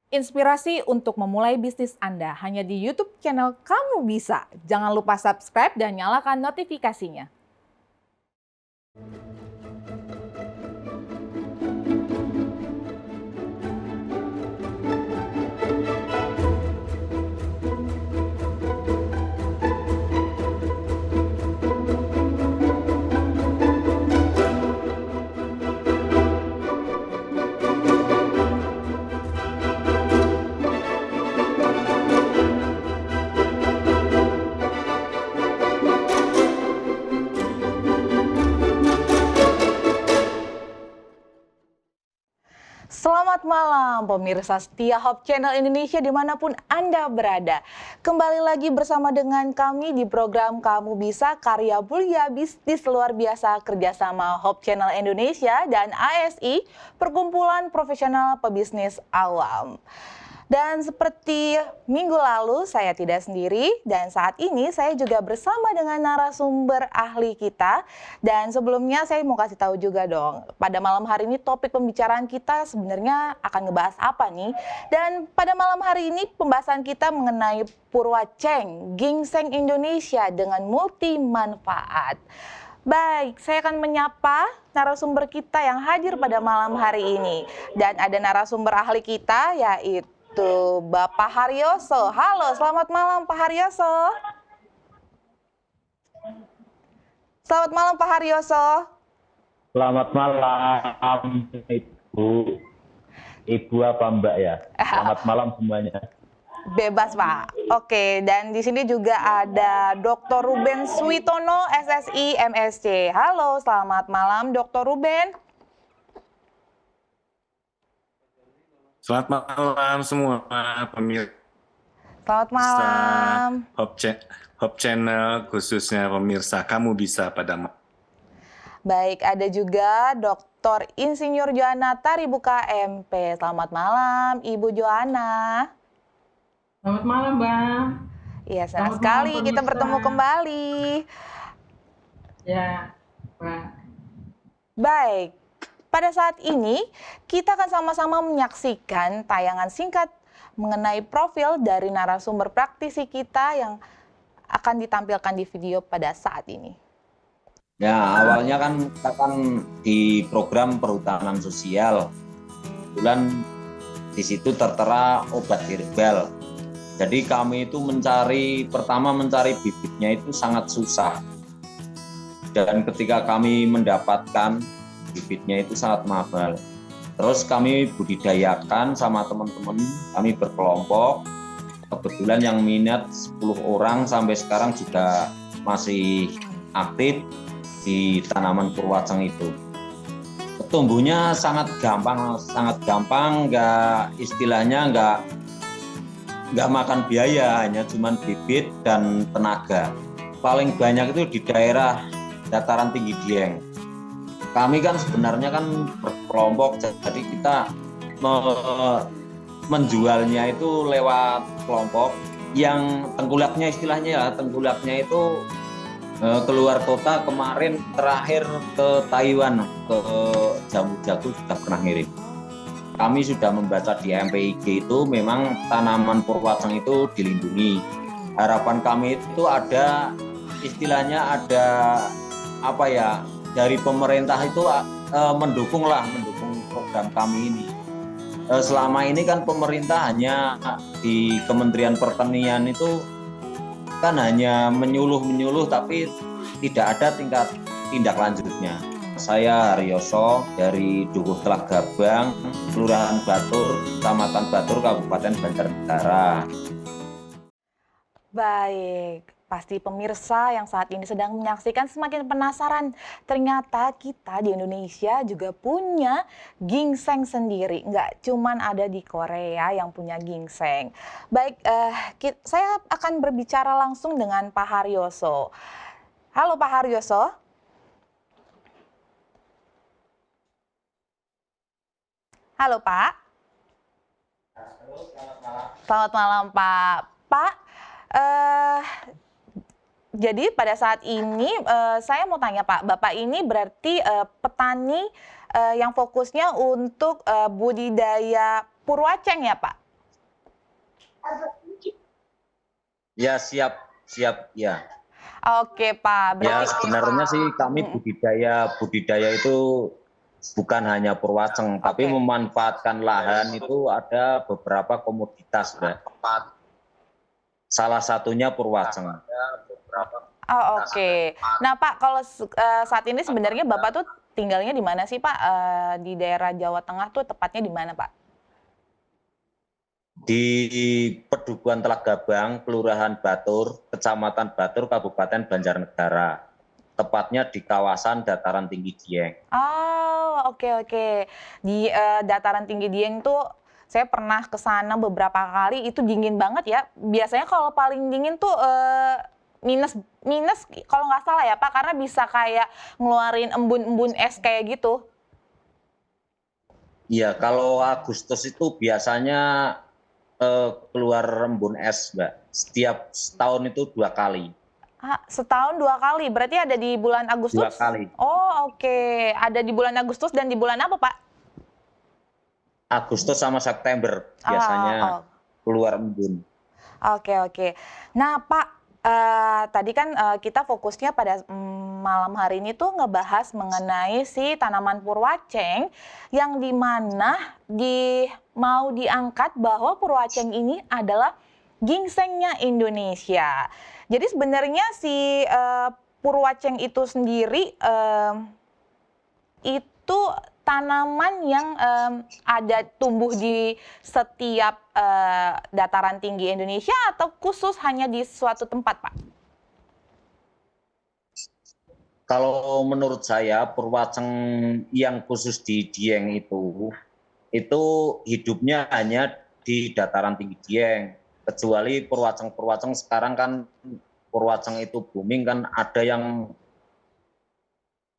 Inspirasi untuk memulai bisnis Anda hanya di YouTube channel Kamu Bisa. Jangan lupa subscribe dan nyalakan notifikasinya. Selamat malam pemirsa setia Hope Channel Indonesia dimanapun Anda berada. Kembali lagi bersama dengan kami di program Kamu Bisa Karya Mulia Bisnis Luar Biasa kerjasama Hope Channel Indonesia dan ASI, Perkumpulan Profesional Pebisnis Awam. Dan seperti minggu lalu saya tidak sendiri dan saat ini saya juga bersama dengan narasumber ahli kita. Dan sebelumnya saya mau kasih tahu juga dong, pada malam hari ini topik pembicaraan kita sebenarnya akan ngebahas apa nih? Dan pada malam hari ini pembahasan kita mengenai Purwaceng, gingseng Indonesia dengan multi manfaat. Baik, saya akan menyapa narasumber kita yang hadir pada malam hari ini. Dan ada narasumber ahli kita yaitu Bapak Haryoso. Halo, selamat malam Pak Haryoso. Selamat malam Pak Haryoso. Selamat malam Ibu. Ibu apa Mbak ya? Selamat malam semuanya. Bebas Pak. Oke, dan di sini juga ada Dr. Ruben Suitono, SSI MSc. Halo, selamat malam Dr. Ruben. Selamat malam semua pemirsa. Selamat malam. Hope Channel khususnya pemirsa Kamu Bisa pada Baik, ada juga Dr. Insinyur Johanna Taribuka MP. Selamat malam Ibu Johanna. Selamat malam, Bang. Iya, senang sekali kita bertemu kembali. Ya, Pak. Baik, pada saat ini kita akan sama-sama menyaksikan tayangan singkat mengenai profil dari narasumber praktisi kita yang akan ditampilkan di video pada saat ini. Ya, awalnya kan kita kan di program perhutanan sosial. Kebetulan di situ tertera obat herbal. Jadi kami itu pertama mencari bibitnya itu sangat susah. Dan ketika kami mendapatkan bibitnya itu sangat mahal. Terus kami budidayakan sama teman-teman, kami berkelompok. Kebetulan yang minat 10 orang sampai sekarang juga masih aktif di tanaman Purwaceng itu. Tumbuhnya sangat gampang, istilahnya nggak makan biaya, hanya cuman bibit dan tenaga. Paling banyak itu di daerah dataran tinggi Dieng. Kami kan sebenarnya kan berkelompok, jadi kita menjualnya itu lewat kelompok. Yang tengkulaknya itu keluar kota kemarin terakhir ke Taiwan, ke Jamu Jago sudah pernah ngirim. Kami sudah membaca di MPIG itu memang tanaman Purwaceng itu dilindungi. Harapan kami itu ada dari pemerintah itu mendukung program kami ini. Selama ini kan pemerintah hanya di Kementerian Pertanian itu kan hanya menyuluh tapi tidak ada tindak lanjutnya. Saya Haryoso dari Dukuh Telagabang, Kelurahan Batur, Kecamatan Batur, Kabupaten Banjarnegara. Baik, pasti pemirsa yang saat ini sedang menyaksikan semakin penasaran. Ternyata kita di Indonesia juga punya gingseng sendiri. Nggak cuman ada di Korea yang punya gingseng. Baik, saya akan berbicara langsung dengan Pak Haryoso. Halo Pak Haryoso. Halo Pak. Selamat malam Pak. Pak, jadi pada saat ini saya mau tanya Pak, Bapak ini berarti petani yang fokusnya untuk budidaya Purwaceng ya Pak? Ya, siap, siap, ya. Oke, Pak. Ya, Berarti sebenarnya sih kami budidaya itu bukan hanya Purwaceng, tapi Oke. memanfaatkan lahan itu ada beberapa komoditas, Mbak. Salah satunya Purwaceng. Oh, oke. Nah, Pak, kalau saat ini sebenarnya Bapak tuh tinggalnya di mana sih, Pak? Di daerah Jawa Tengah tuh tepatnya di mana, Pak? Di Pedukuhan Telagabang, Kelurahan Batur, Kecamatan Batur, Kabupaten Banjarnegara. Tepatnya di kawasan dataran tinggi Dieng. Oh, oke, oke. Di dataran tinggi Dieng tuh saya pernah ke sana beberapa kali, itu dingin banget ya. Biasanya kalau paling dingin tuh minus minus kalau nggak salah ya, Pak, karena bisa kayak ngeluarin embun-embun es kayak gitu. Iya, kalau Agustus itu biasanya keluar embun es, Mbak. Setiap tahun itu 2 kali. Setahun 2 kali, berarti ada di bulan 2 Agustus? kali. Oh, oke. Ada di bulan Agustus dan di bulan apa, Pak? Agustus sama September biasanya keluar embun. Oke, oke. Nah, Pak, tadi kan kita fokusnya pada malam hari ini tuh ngebahas mengenai si tanaman purwaceng yang dimana mau diangkat bahwa purwaceng ini adalah gingsengnya Indonesia. Jadi sebenarnya si purwaceng itu sendiri itu tanaman yang ada tumbuh di setiap dataran tinggi Indonesia atau khusus hanya di suatu tempat, Pak? Kalau menurut saya Purwaceng yang khusus di Dieng itu hidupnya hanya di dataran tinggi Dieng. Kecuali Purwaceng sekarang kan Purwaceng itu booming kan, ada yang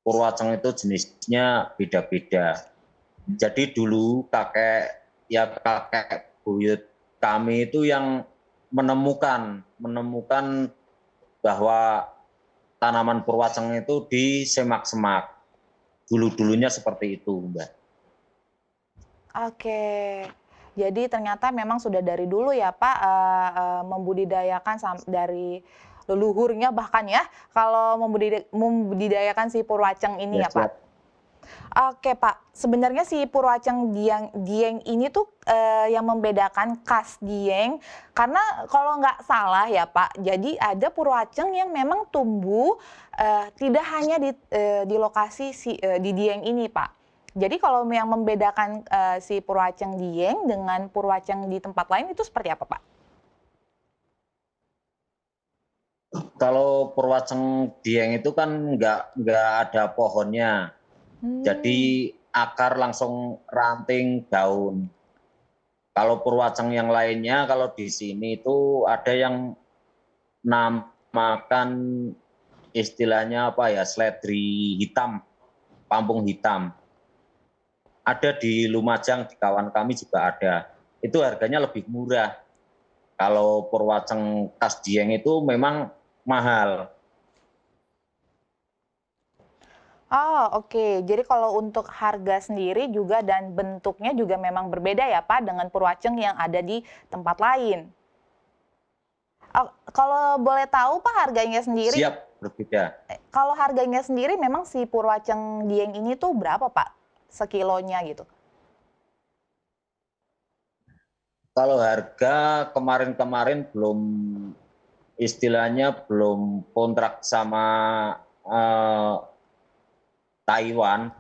Purwaceng itu jenisnya beda-beda. Jadi dulu kakek buyut kami itu yang menemukan bahwa tanaman Purwaceng itu di semak-semak. Dulu-dulunya seperti itu, Mbak. Oke. Jadi ternyata memang sudah dari dulu ya, Pak, membudidayakan dari leluhurnya bahkan ya, kalau membudidayakan si purwaceng ini ya, Pak. Siap. Oke, Pak, sebenarnya si purwaceng Dieng ini tuh yang membedakan khas Dieng, karena kalau nggak salah ya, Pak, jadi ada purwaceng yang memang tumbuh tidak hanya di lokasi di Dieng ini, Pak. Jadi kalau yang membedakan si purwaceng Dieng dengan purwaceng di tempat lain itu seperti apa, Pak? Kalau Purwaceng Dieng itu kan nggak ada pohonnya, jadi akar langsung ranting daun. Kalau Purwaceng yang lainnya, kalau di sini itu ada yang namakan istilahnya apa ya, seledri hitam, pampung hitam. Ada di Lumajang, di kawan kami juga ada. Itu harganya lebih murah. Kalau Purwaceng khas Dieng itu memang mahal. Oh, oke. Jadi kalau untuk harga sendiri juga dan bentuknya juga memang berbeda ya, Pak, dengan purwaceng yang ada di tempat lain. Kalau boleh tahu, Pak, harganya sendiri? Siap, berbeda. Kalau harganya sendiri memang si purwaceng Dieng ini tuh berapa, Pak? Sekilonya gitu. Kalau harga kemarin-kemarin istilahnya belum kontrak sama Taiwan,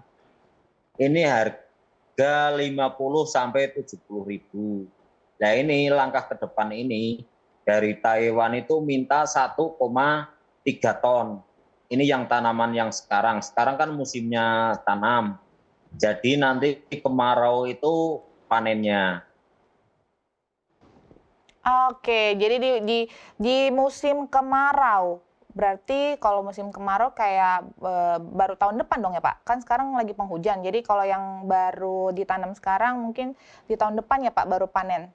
ini harga 50 sampai 70 ribu. Nah ini langkah ke depan ini, dari Taiwan itu minta 1,3 ton. Ini yang tanaman yang sekarang kan musimnya tanam. Jadi nanti kemarau itu panennya. Oke, jadi di musim kemarau. Berarti kalau musim kemarau kayak baru tahun depan dong ya, Pak? Kan sekarang lagi penghujan. Jadi kalau yang baru ditanam sekarang mungkin di tahun depan ya, Pak, baru panen.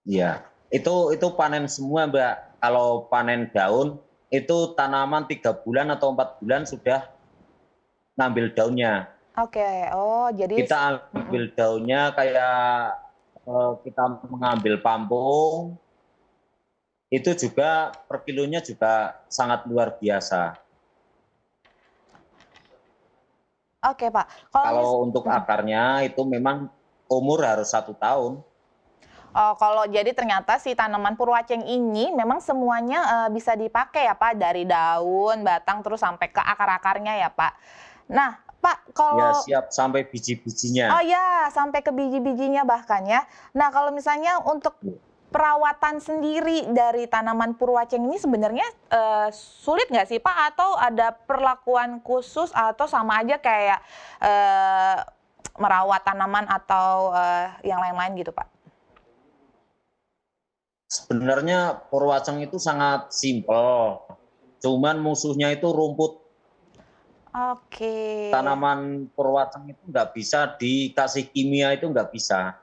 Iya, itu panen semua, Mbak. Kalau panen daun itu tanaman 3 bulan atau 4 bulan sudah ngambil daunnya. Oke, oh jadi Kita ambil daunnya kayak kita mengambil pampung, itu juga per kilonya juga sangat luar biasa. oke Pak. Kalau untuk akarnya itu memang umur harus 1 tahun. Oh, kalau jadi ternyata si tanaman purwaceng ini memang semuanya bisa dipakai ya Pak, dari daun, batang, terus sampai ke akar-akarnya ya Pak. Nah Pak, Ya kalau siap sampai oh biji-bijinya. ya sampai ke biji-bijinya bahkan ya. Nah kalau misalnya untuk perawatan sendiri dari tanaman purwaceng ini sebenarnya sulit nggak sih Pak? Atau ada perlakuan khusus atau sama aja kayak eh, merawat tanaman atau yang lain-lain gitu Pak? Sebenarnya purwaceng itu sangat simpel. Cuman musuhnya itu rumput. Oke. Tanaman purwaceng itu nggak bisa dikasih kimia, itu nggak bisa.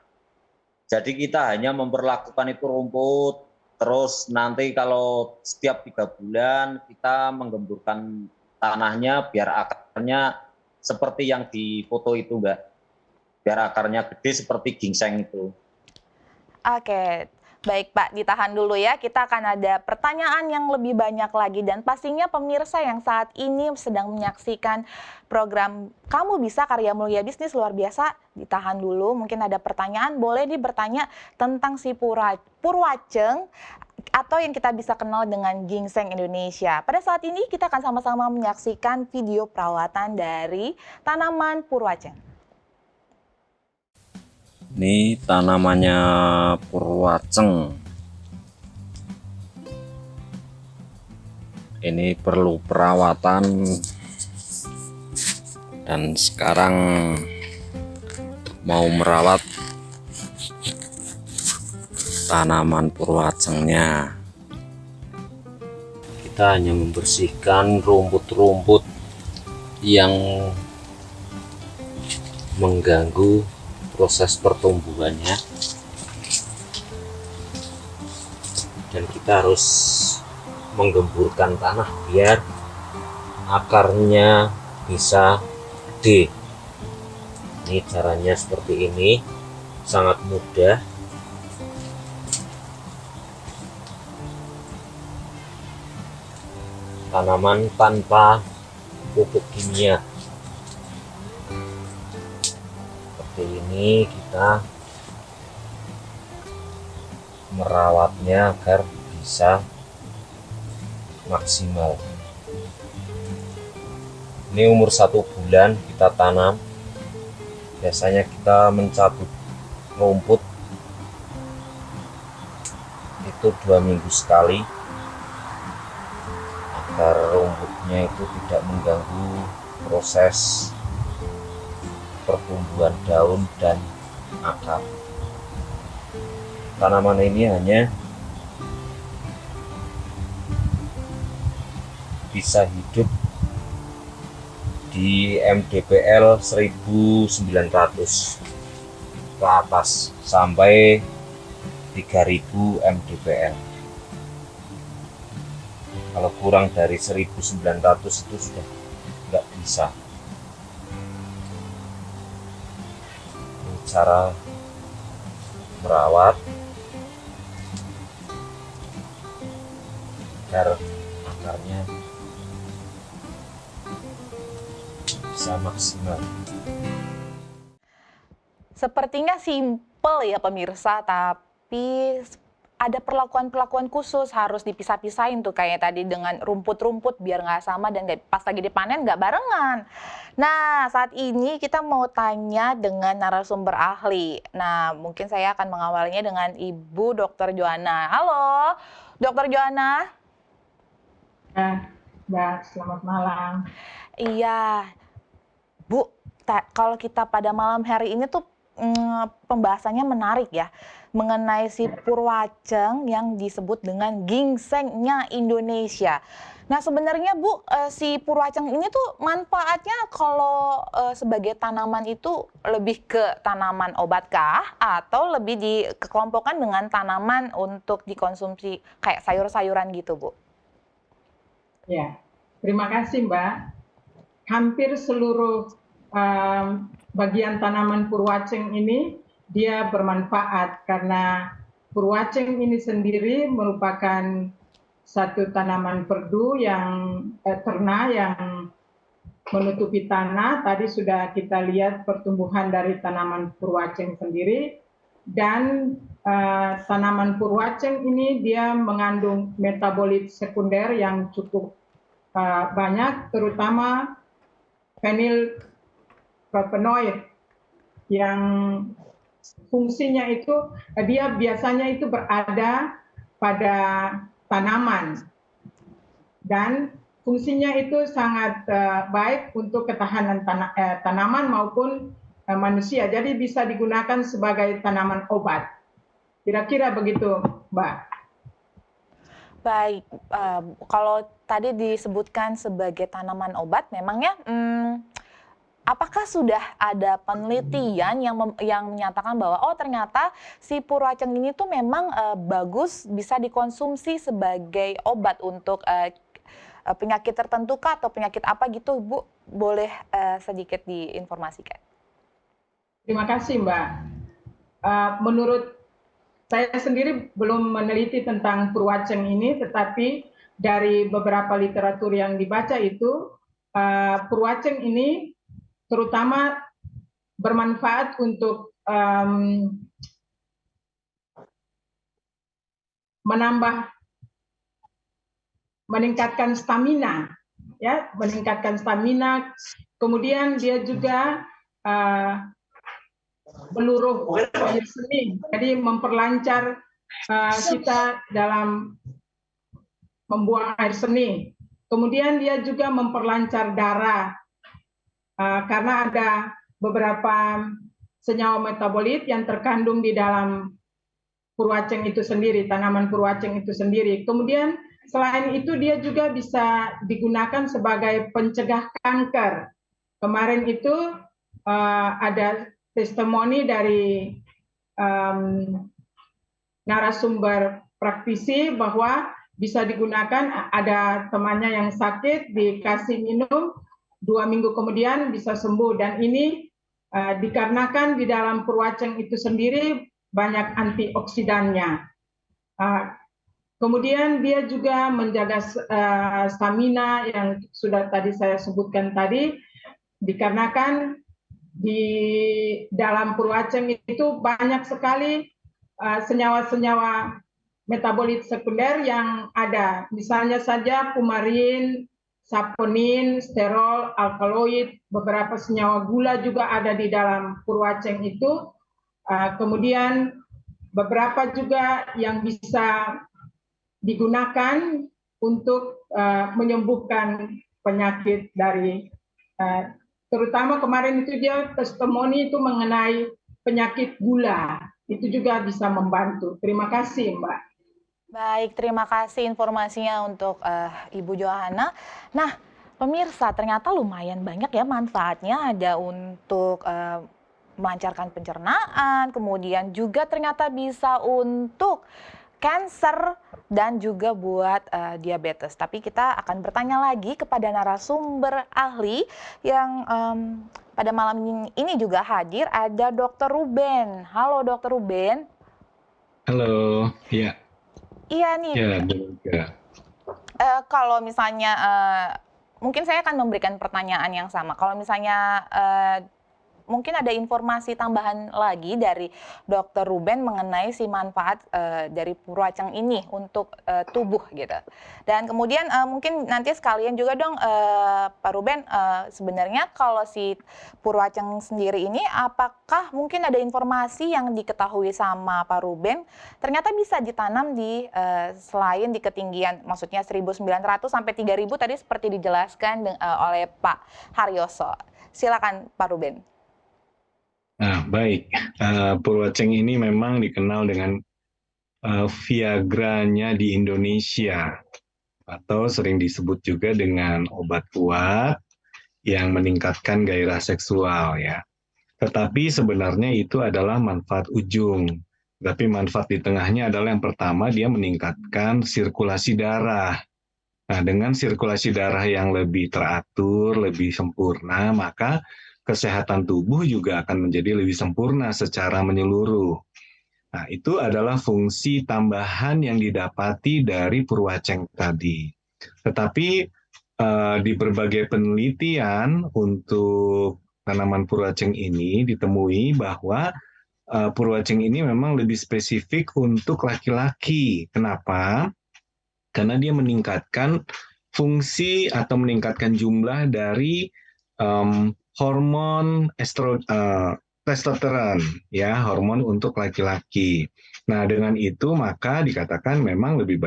Jadi kita hanya memperlakukan itu rumput, terus nanti kalau setiap 3 bulan kita menggemburkan tanahnya biar akarnya seperti yang di foto itu, Mbak. Biar akarnya gede seperti gingseng itu. Oke, baik Pak, ditahan dulu ya. Kita akan ada pertanyaan yang lebih banyak lagi dan pastinya pemirsa yang saat ini sedang menyaksikan program Kamu Bisa Karya Mulia Bisnis Luar Biasa, ditahan dulu. Mungkin ada pertanyaan, boleh bertanya tentang si purwaceng atau yang kita bisa kenal dengan gingseng Indonesia. Pada saat ini kita akan sama-sama menyaksikan video perawatan dari tanaman purwaceng. Ini tanamannya purwaceng. Ini perlu perawatan dan sekarang mau merawat tanaman purwacengnya. Kita hanya membersihkan rumput-rumput yang mengganggu proses pertumbuhannya, dan kita harus menggemburkan tanah biar akarnya bisa gede. Ini caranya seperti ini, sangat mudah. Tanaman tanpa pupuk kimia. Ini kita merawatnya agar bisa maksimal. Ini umur 1 bulan kita tanam. Biasanya kita mencabut rumput itu 2 minggu sekali agar rumputnya itu tidak mengganggu proses pertumbuhan daun dan akar. Tanaman ini hanya bisa hidup di MDPL 1900 ke atas sampai 3000 MDPL. Kalau kurang dari 1900 itu sudah nggak bisa. Cara merawat agar akarnya bisa maksimal. Sepertinya simpel ya pemirsa, tapi ada perlakuan-perlakuan khusus, harus dipisah-pisahin tuh kayak tadi dengan rumput-rumput biar nggak sama dan pas lagi dipanen nggak barengan. Nah, saat ini kita mau tanya dengan narasumber ahli. Nah, mungkin saya akan mengawalnya dengan Ibu Dr. Joanna. Halo, Dr. Joanna. Mbak, selamat malam. Iya, Bu, kalau kita pada malam hari ini tuh pembahasannya menarik ya, mengenai si purwaceng yang disebut dengan gingsengnya Indonesia. Nah sebenarnya Bu, si purwaceng ini tuh manfaatnya kalau sebagai tanaman itu lebih ke tanaman obatkah atau lebih dikelompokkan dengan tanaman untuk dikonsumsi kayak sayur-sayuran gitu Bu? Ya, terima kasih Mbak. Hampir seluruh bagian tanaman purwaceng ini dia bermanfaat karena purwaceng ini sendiri merupakan satu tanaman perdu yang ternak yang menutupi tanah. Tadi sudah kita lihat pertumbuhan dari tanaman purwaceng sendiri, dan tanaman purwaceng ini dia mengandung metabolit sekunder yang cukup banyak, terutama fenilpropenoid yang fungsinya itu dia biasanya itu berada pada tanaman dan fungsinya itu sangat baik untuk ketahanan tanaman maupun manusia. Jadi bisa digunakan sebagai tanaman obat. Kira-kira begitu, Mbak. Baik, kalau tadi disebutkan sebagai tanaman obat, memangnya apakah sudah ada penelitian yang menyatakan bahwa ternyata si purwaceng ini tuh memang bagus bisa dikonsumsi sebagai obat untuk penyakit tertentu kah atau penyakit apa gitu, Bu? Boleh sedikit diinformasikan. Terima kasih, Mbak. Menurut saya sendiri belum meneliti tentang purwaceng ini, tetapi dari beberapa literatur yang dibaca itu purwaceng ini terutama bermanfaat untuk meningkatkan stamina, ya, meningkatkan stamina. Kemudian dia juga meluruh air seni, jadi memperlancar kita dalam membuang air seni. Kemudian dia juga memperlancar darah karena ada beberapa senyawa metabolit yang terkandung di dalam purwaceng itu sendiri, tanaman purwaceng itu sendiri. Kemudian selain itu dia juga bisa digunakan sebagai pencegah kanker. Kemarin itu ada testimoni dari narasumber praktisi bahwa bisa digunakan, ada temannya yang sakit dikasih minum 2 minggu kemudian bisa sembuh, dan ini dikarenakan di dalam purwaceng itu sendiri banyak antioksidannya. Kemudian dia juga menjaga stamina yang sudah tadi saya sebutkan tadi, dikarenakan di dalam purwaceng itu banyak sekali senyawa-senyawa metabolit sekunder yang ada. Misalnya saja kumarin, saponin, sterol, alkaloid, beberapa senyawa gula juga ada di dalam purwaceng itu. Kemudian beberapa juga yang bisa digunakan untuk menyembuhkan penyakit dari terutama kemarin itu dia testimoni itu mengenai penyakit gula, itu juga bisa membantu. Terima kasih, Mbak. Baik, terima kasih informasinya untuk Ibu Johana. Nah, pemirsa, ternyata lumayan banyak ya manfaatnya, ada untuk melancarkan pencernaan, kemudian juga ternyata bisa untuk kanker dan juga buat diabetes. Tapi kita akan bertanya lagi kepada narasumber ahli yang pada malam ini juga hadir, ada Dr. Ruben. Halo Dr. Ruben. Halo, iya. Iya nih. Ya, kalau misalnya mungkin saya akan memberikan pertanyaan yang sama. Kalau misalnya mungkin ada informasi tambahan lagi dari Dr. Ruben mengenai si manfaat dari purwaceng ini untuk tubuh gitu. Dan kemudian mungkin nanti sekalian juga dong Pak Ruben, sebenarnya kalau si purwaceng sendiri ini apakah mungkin ada informasi yang diketahui sama Pak Ruben ternyata bisa ditanam di selain di ketinggian maksudnya 1.900 sampai 3.000 tadi seperti dijelaskan oleh Pak Haryoso. Silakan Pak Ruben. Nah, baik. Purwaceng ini memang dikenal dengan Viagranya di Indonesia, atau sering disebut juga dengan obat kuat yang meningkatkan gairah seksual ya. Tetapi sebenarnya itu adalah manfaat ujung. Tapi manfaat di tengahnya adalah yang pertama, dia meningkatkan sirkulasi darah. Nah, dengan sirkulasi darah yang lebih teratur, lebih sempurna, maka kesehatan tubuh juga akan menjadi lebih sempurna secara menyeluruh. Nah, itu adalah fungsi tambahan yang didapati dari purwaceng tadi. Tetapi di berbagai penelitian untuk tanaman purwaceng ini ditemui bahwa purwaceng ini memang lebih spesifik untuk laki-laki. Kenapa? Karena dia meningkatkan fungsi atau meningkatkan jumlah dari hormon testosteron, ya, hormon untuk laki-laki. Nah, dengan itu maka dikatakan memang lebih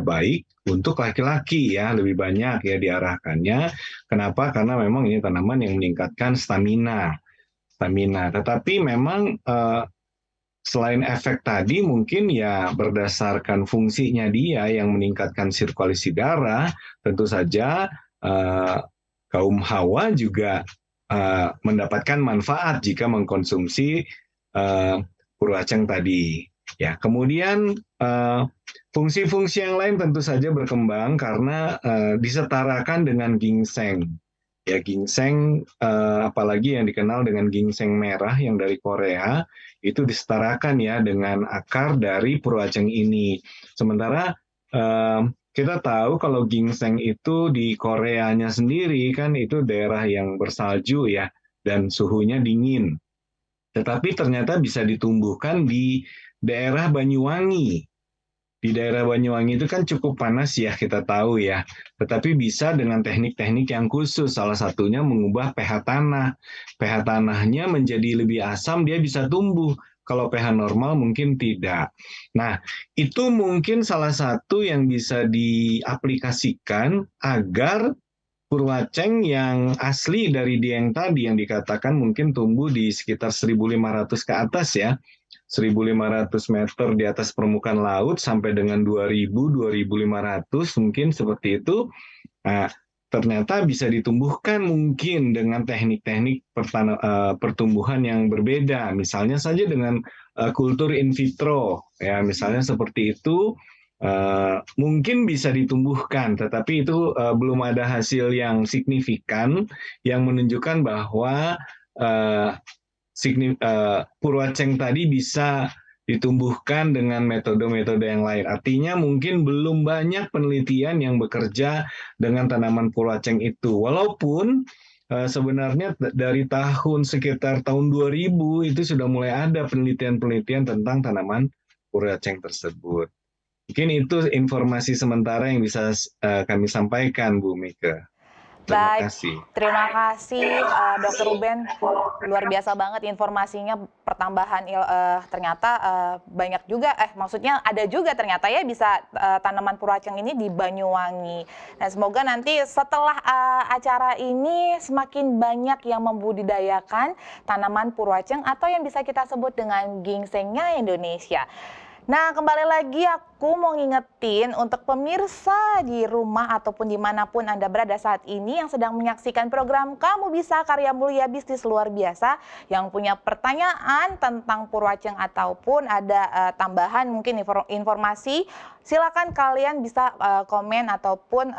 baik untuk laki-laki, ya, lebih banyak ya diarahkannya. Kenapa? Karena memang ini tanaman yang meningkatkan stamina. Tetapi memang selain efek tadi, mungkin ya berdasarkan fungsinya dia yang meningkatkan sirkulasi darah, tentu saja kaum hawa juga mendapatkan manfaat jika mengkonsumsi purwaceng tadi. Ya, kemudian fungsi-fungsi yang lain tentu saja berkembang karena disetarakan dengan ginseng. Ya, ginseng apalagi yang dikenal dengan ginseng merah yang dari Korea itu disetarakan ya dengan akar dari purwaceng ini. Sementara kita tahu kalau ginseng itu di Koreanya sendiri kan itu daerah yang bersalju ya dan suhunya dingin. Tetapi ternyata bisa ditumbuhkan di daerah Banyuwangi. Di daerah Banyuwangi itu kan cukup panas ya kita tahu ya. Tetapi bisa dengan teknik-teknik yang khusus. Salah satunya mengubah pH tanah. pH tanahnya menjadi lebih asam, dia bisa tumbuh. Kalau pH normal mungkin tidak. Nah, itu mungkin salah satu yang bisa diaplikasikan agar purwaceng yang asli dari Dieng tadi yang dikatakan mungkin tumbuh di sekitar 1.500 ke atas ya. 1.500 meter di atas permukaan laut sampai dengan 2.000-2.500 mungkin seperti itu. Nah, ternyata bisa ditumbuhkan mungkin dengan teknik-teknik pertumbuhan yang berbeda. Misalnya saja dengan kultur in vitro, ya misalnya seperti itu mungkin bisa ditumbuhkan, tetapi itu belum ada hasil yang signifikan yang menunjukkan bahwa purwaceng tadi bisa ditumbuhkan dengan metode-metode yang lain. Artinya mungkin belum banyak penelitian yang bekerja dengan tanaman purwaceng itu. Walaupun sebenarnya dari sekitar tahun 2000 itu sudah mulai ada penelitian-penelitian tentang tanaman purwaceng tersebut. Mungkin itu informasi sementara yang bisa kami sampaikan, Bu Mika. Terima kasih Dr. Ruben, luar biasa banget informasinya, pertambahan ternyata banyak juga, maksudnya ada juga ternyata ya bisa tanaman purwaceng ini di Banyuwangi. Nah, semoga nanti setelah acara ini semakin banyak yang membudidayakan tanaman purwaceng atau yang bisa kita sebut dengan ginsengnya Indonesia. Nah, kembali lagi aku mau ngingetin untuk pemirsa di rumah ataupun dimanapun Anda berada saat ini yang sedang menyaksikan program Kamu Bisa Karya Mulia Bisnis Luar Biasa, yang punya pertanyaan tentang purwaceng ataupun ada tambahan mungkin informasi, silakan kalian bisa komen ataupun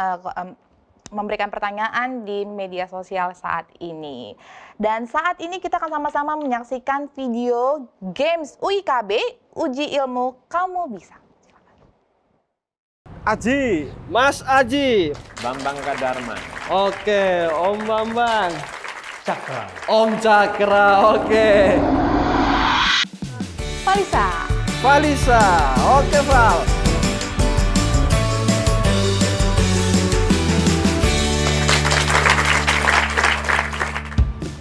memberikan pertanyaan di media sosial saat ini. Dan saat ini kita akan sama-sama menyaksikan video games UIKB, Uji Ilmu Kamu Bisa. Aji, Mas Aji. Bambang Kadarman. Oke, Om Bambang. Cakra. Om Cakra, oke. Valisa, oke Val.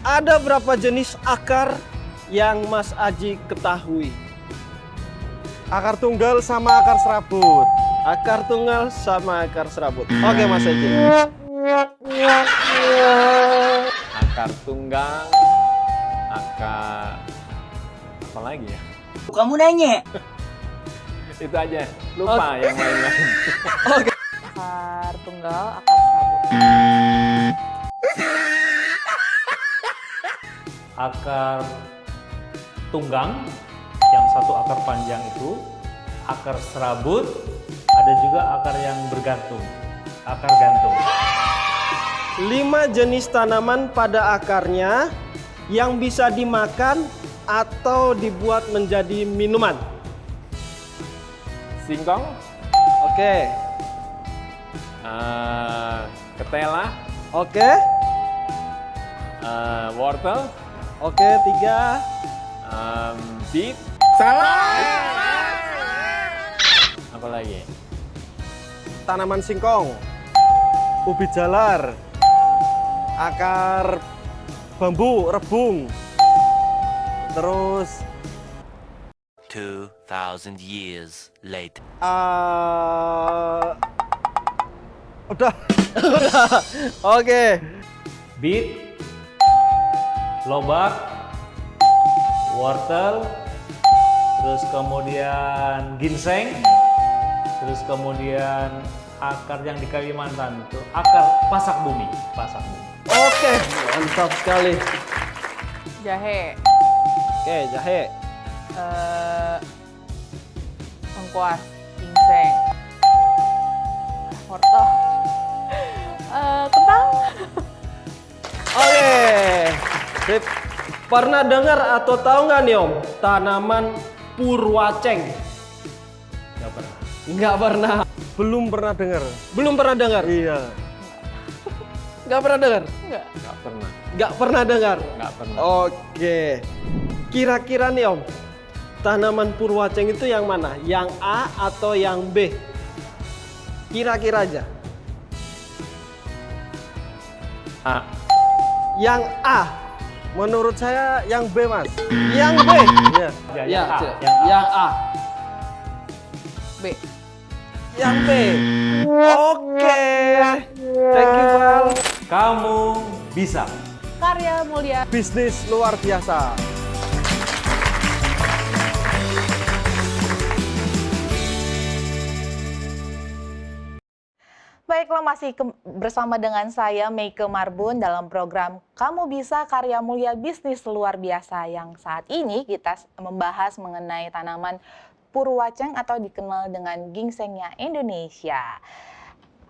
Ada berapa jenis akar yang Mas Aji ketahui? Akar tunggal sama akar serabut. Akar tunggal sama akar serabut. Oke Mas Aji. Akar tunggal, akar apa lagi ya? Kamu nanya. Itu aja, lupa yang lain-lain. Oke. Akar tunggal, akar serabut. Akar tunggang, yang satu akar panjang itu, akar serabut, ada juga akar yang bergantung, akar gantung. 5 jenis tanaman pada akarnya yang bisa dimakan atau dibuat menjadi minuman? Singkong, Oke. ketela, Oke. wortel, Oke, 3. beet. Salah. Apa lagi? Tanaman singkong, ubi jalar, akar bambu, rebung, terus 2,000 years later. Udah, udah. Oke. Beet, lobak, wortel, terus kemudian ginseng, terus kemudian akar yang di Kalimantan itu akar pasak bumi, pasak bumi. Oke, mantap sekali. Jahe, Oke, jahe. lengkuas, ginseng, wortel, kentang. Oke. Sip. Pernah dengar atau tahu nggak nih Om tanaman purwaceng? Nggak pernah. Nggak pernah. Belum pernah dengar. Belum pernah dengar. Iya. Nggak pernah dengar. Enggak. Nggak pernah. Nggak pernah dengar. Nggak pernah. Oke. Kira-kira nih Om, tanaman purwaceng itu yang mana? Yang A atau yang B? Kira-kira aja. A. Yang A. Menurut saya yang B, Mas. Yang B. Iya. Ya, yang A, Cek. yang A. Yang A. B. Yang B. Oke. Thank you, Val. Kamu bisa. Karya Mulia. Bisnis luar biasa. Baiklah, masih bersama dengan saya Meike Marbun dalam program Kamu Bisa Karya Mulia Bisnis Luar Biasa, yang saat ini kita membahas mengenai tanaman purwaceng atau dikenal dengan gingsengnya Indonesia.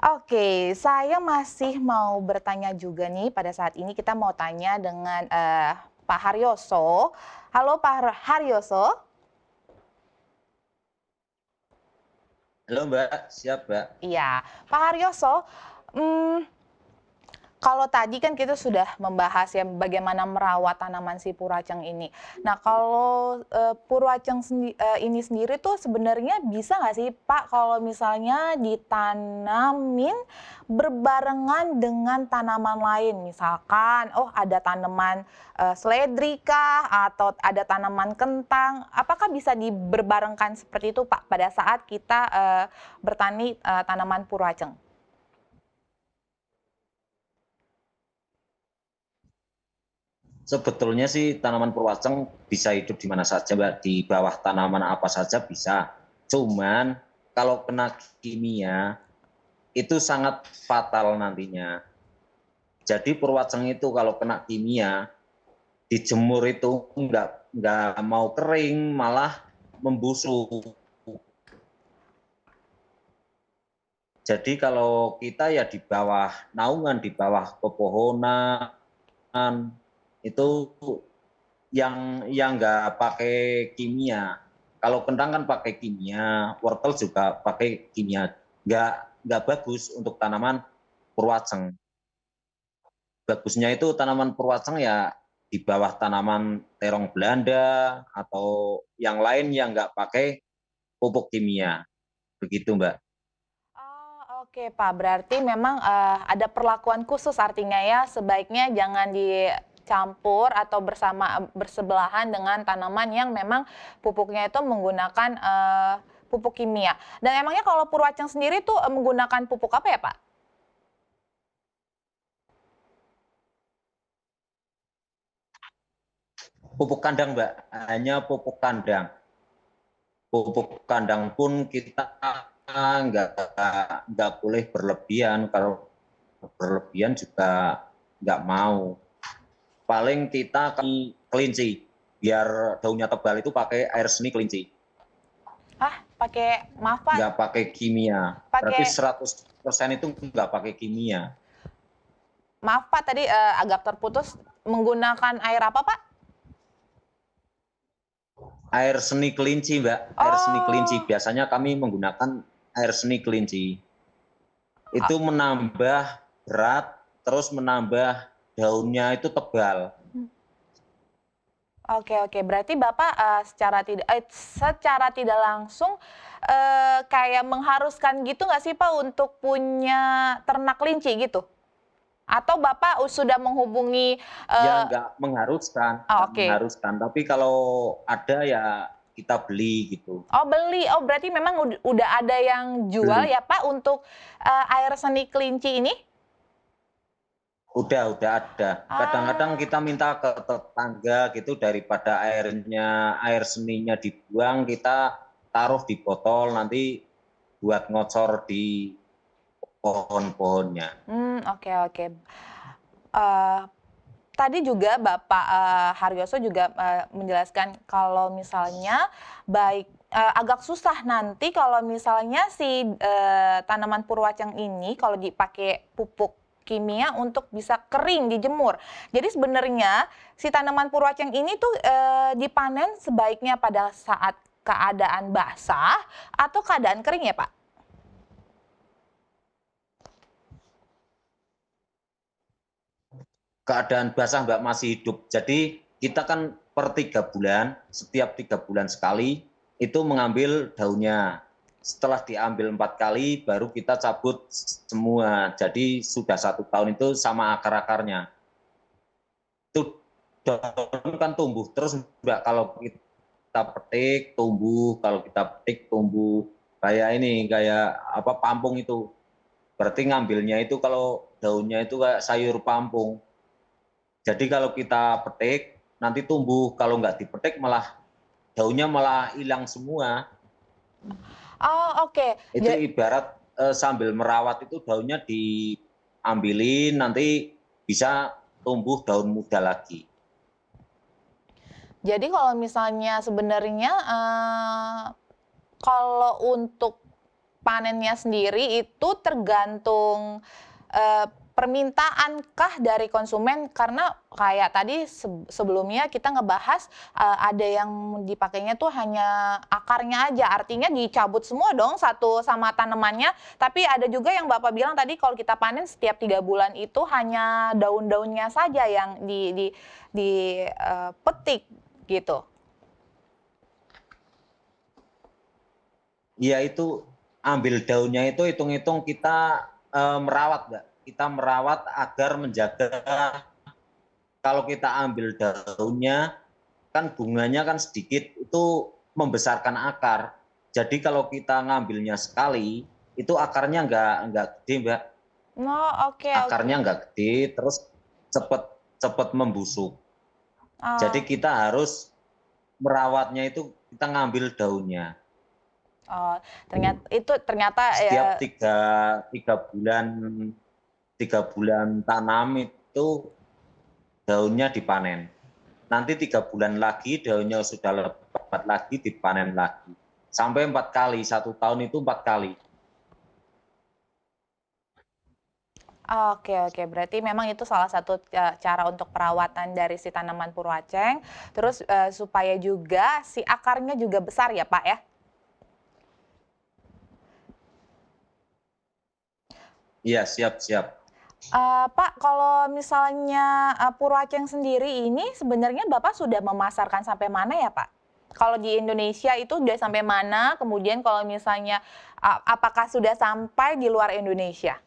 Oke, saya masih mau bertanya juga nih, pada saat ini kita mau tanya dengan Pak Haryoso. Halo Pak Haryoso. Halo Mbak, siap Mbak. Iya, Pak Haryoso, kalau tadi kan kita sudah membahas ya bagaimana merawat tanaman si purwaceng ini. Nah, kalau purwaceng ini sendiri tuh sebenarnya bisa nggak sih Pak kalau misalnya ditanamin berbarengan dengan tanaman lain? Misalkan, oh ada tanaman seledri kah atau ada tanaman kentang, apakah bisa diberbarengkan seperti itu Pak pada saat kita bertani tanaman purwaceng? Sebetulnya sih tanaman purwaceng bisa hidup di mana saja Mbak, di bawah tanaman apa saja bisa. Cuman kalau kena kimia itu sangat fatal nantinya. Jadi purwaceng itu kalau kena kimia dijemur itu nggak mau kering, malah membusuk. Jadi kalau kita ya di bawah naungan, di bawah pepohonan itu yang nggak pakai kimia. Kalau kentang kan pakai kimia, wortel juga pakai kimia. Nggak bagus untuk tanaman purwaceng. Bagusnya itu tanaman purwaceng ya di bawah tanaman terong Belanda atau yang lain yang nggak pakai pupuk kimia. Begitu Mbak. Oke Pak, berarti memang ada perlakuan khusus, artinya ya sebaiknya jangan dicampur atau bersebelahan dengan tanaman yang memang pupuknya itu menggunakan pupuk kimia. Dan emangnya kalau purwaceng sendiri tuh menggunakan pupuk apa ya Pak? Pupuk kandang Mbak, hanya pupuk kandang. Pupuk kandang pun kita nggak boleh berlebihan, kalau berlebihan juga nggak mau. Paling kita kelinci, biar daunnya tebal itu pakai air seni kelinci. Pakai maaf Pak? Nggak pakai kimia, berarti 100% itu nggak pakai kimia. Maaf Pak, tadi agak terputus. menggunakan air apa, Pak? Air seni kelinci, Mbak. Air seni kelinci. Oh. Biasanya kami menggunakan air seni kelinci. Itu menambah berat, terus menambah daunnya itu tebal. Oke. Berarti Bapak secara tidak langsung kayak mengharuskan gitu nggak sih Pak untuk punya ternak kelinci gitu? Atau Bapak sudah menghubungi Ya nggak mengharuskan, Oh, nggak oke. mengharuskan. Tapi kalau ada ya kita beli gitu. Oh, beli. Oh, berarti memang udah ada yang jual Beli. ya Pak untuk air seni kelinci ini? Udah ada. Kadang-kadang kita minta ke tetangga gitu, daripada air seninya dibuang, kita taruh di botol nanti buat ngocor di pohon-pohonnya. Oke. Tadi juga Bapak Haryoso juga menjelaskan kalau misalnya agak susah nanti kalau misalnya si tanaman purwacang ini kalau dipakai pupuk kimia untuk bisa kering dijemur. Jadi sebenarnya si tanaman purwacang ini tuh dipanen sebaiknya pada saat keadaan basah atau keadaan kering ya Pak? Keadaan basah, Mbak, masih hidup. Jadi kita kan per 3 bulan, setiap 3 bulan sekali itu mengambil daunnya. Setelah diambil 4 kali baru kita cabut semua. Jadi sudah 1 tahun itu sama akar-akarnya. Itu daun kan tumbuh terus, Mbak, kalau kita petik tumbuh, kalau kita petik tumbuh. Kayak apa, pampung itu. Berarti ngambilnya itu kalau daunnya itu kayak sayur pampung. Jadi kalau kita petik nanti tumbuh, kalau nggak dipetik malah daunnya malah hilang semua. Oh, oke. Itu ibarat sambil merawat itu daunnya diambilin, nanti bisa tumbuh daun muda lagi. Jadi kalau misalnya sebenarnya kalau untuk panennya sendiri itu tergantung permintaankah dari konsumen, karena kayak tadi sebelumnya kita ngebahas ada yang dipakainya tuh hanya akarnya aja, artinya dicabut semua dong satu sama tanamannya, tapi ada juga yang Bapak bilang tadi kalau kita panen setiap 3 bulan itu hanya daun-daunnya saja yang dipetik gitu. Ya itu ambil daunnya itu hitung-hitung kita merawat, Mbak. Kita merawat agar menjaga, kalau kita ambil daunnya kan bunganya kan sedikit, itu membesarkan akar. Jadi kalau kita ngambilnya sekali itu akarnya nggak gede, Mbak. Oh, oke. Akarnya nggak gede, terus cepet membusuk. Jadi kita harus merawatnya itu kita ngambil daunnya. Oh, ternyata Setiap tiga bulan tanam itu daunnya dipanen. Nanti 3 bulan lagi daunnya sudah lebat lagi, dipanen lagi. Sampai 4 kali, 1 tahun itu 4 kali. Oke. Berarti memang itu salah satu cara untuk perawatan dari si tanaman purwaceng. Terus supaya juga si akarnya juga besar ya Pak ya? Iya, siap. Pak, kalau misalnya purwaceng sendiri ini sebenarnya Bapak sudah memasarkan sampai mana ya Pak? Kalau di Indonesia itu sudah sampai mana? Kemudian kalau misalnya apakah sudah sampai di luar Indonesia?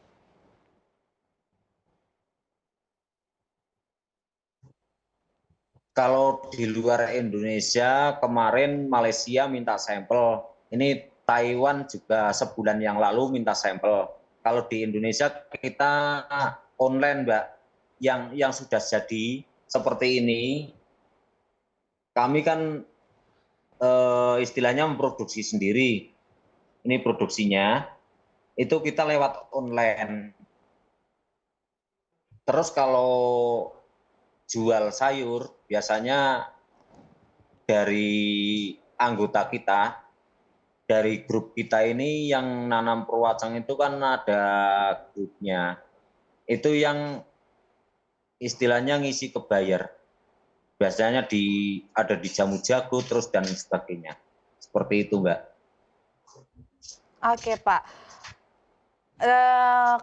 Kalau di luar Indonesia, kemarin Malaysia minta sampel. Ini Taiwan juga sebulan yang lalu minta sampel. Kalau di Indonesia kita online, Mbak, yang sudah jadi seperti ini. Kami kan istilahnya memproduksi sendiri. Ini produksinya, itu kita lewat online. Terus kalau jual sayur, biasanya dari anggota kita, dari grup kita ini yang nanam purwacang itu kan ada grupnya. Itu yang istilahnya ngisi kebayar. Biasanya ada di jamu jago terus dan sebagainya. Seperti itu, Mbak. Oke, Pak.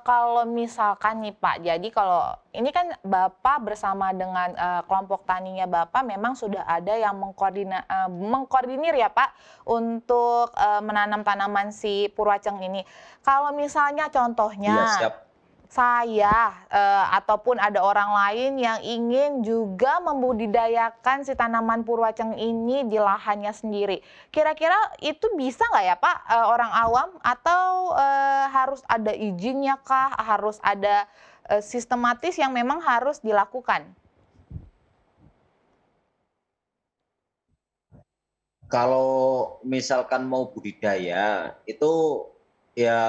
Kalau misalkan nih Pak, jadi kalau ini kan Bapak bersama dengan kelompok taninya Bapak memang sudah ada yang mengkoordinir ya Pak untuk menanam tanaman si Purwaceng ini. Kalau misalnya contohnya Iya, siap. saya ataupun ada orang lain yang ingin juga membudidayakan si tanaman Purwaceng ini di lahannya sendiri. Kira-kira itu bisa nggak ya Pak, orang awam, atau harus ada izinnya kah, harus ada sistematis yang memang harus dilakukan? Kalau misalkan mau budidaya, itu ya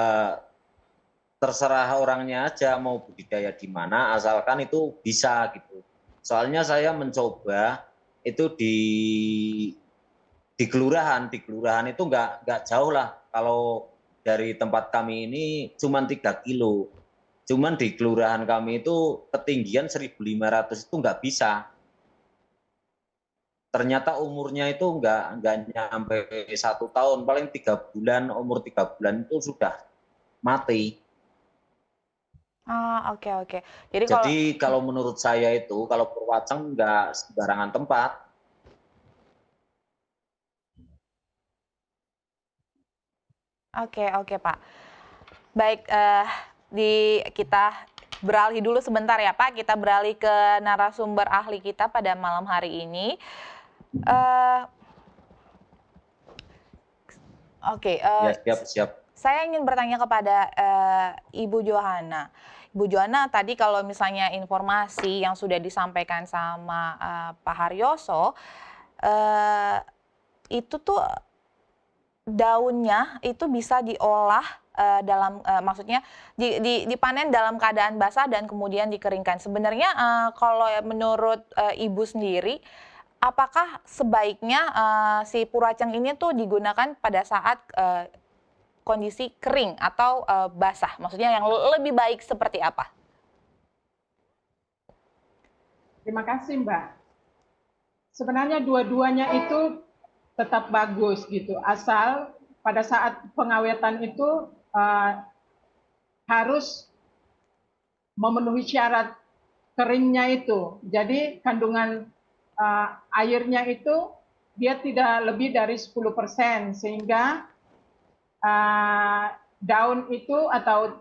terserah orangnya aja mau budidaya di mana, asalkan itu bisa gitu. Soalnya saya mencoba itu di kelurahan itu nggak jauh lah. Kalau dari tempat kami ini cuma 3 kilo. Cuman di kelurahan kami itu ketinggian 1.500 itu nggak bisa. Ternyata umurnya itu nggak nyampe 1 tahun, paling 3 bulan, umur 3 bulan itu sudah mati. Oke. Jadi kalau menurut saya itu, kalau Purwaceng nggak sembarangan tempat. Oke Pak. Baik, kita beralih dulu sebentar ya Pak. Kita beralih ke narasumber ahli kita pada malam hari ini. Ya, siap. Saya ingin bertanya kepada Ibu Johana. Ibu Johana, tadi kalau misalnya informasi yang sudah disampaikan sama Pak Haryoso, itu tuh daunnya itu bisa diolah maksudnya dipanen dalam keadaan basah dan kemudian dikeringkan. Sebenarnya kalau menurut Ibu sendiri, apakah sebaiknya si Purwaceng ini tuh digunakan pada saat kondisi kering atau basah? Maksudnya yang lebih baik seperti apa? Terima kasih Mbak. Sebenarnya dua-duanya itu tetap bagus gitu, asal pada saat pengawetan itu harus memenuhi syarat keringnya itu. Jadi kandungan airnya itu dia tidak lebih dari 10%, sehingga daun itu atau